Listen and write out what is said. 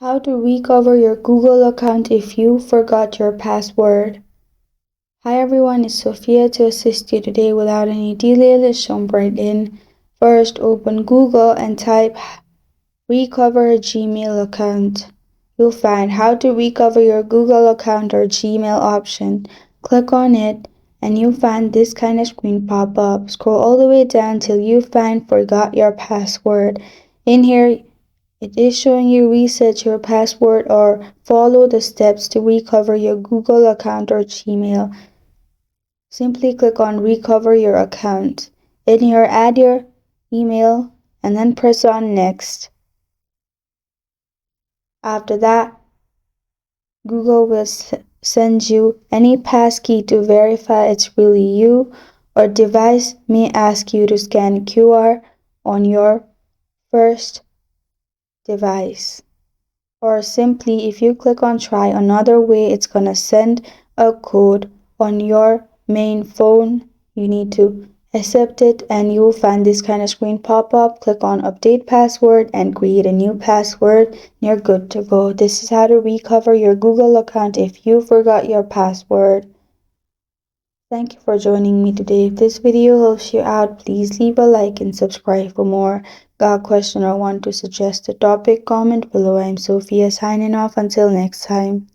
How to recover your Google account if you forgot your password. Hi everyone, it's Sophia to assist you today without any delay. Let's jump right in. First, open Google and type recover Gmail account. You'll find how to recover your Google account or Gmail option. Click on it and you'll find this kind of screen pop up. Scroll all the way down till you find forgot your password. In here, it is showing you reset your password or follow the steps to recover your Google account or Gmail. Simply click on recover your account. In here, add your email and then press on next. After that, Google will send you any passkey to verify it's really you, or device may ask you to scan QR on your first device. Or simply, if you click on try another way, it's gonna send a code on your main phone. You need to accept it and you will find this kind of screen pop up. Click on update password and create a new password and you're good to go. This is how to recover your Google account if you forgot your password. Thank you for joining me today. If this video helps you out, please leave a like and subscribe for more. Got a question or want to suggest a topic? Comment below. I'm Sophia signing off. Until next time.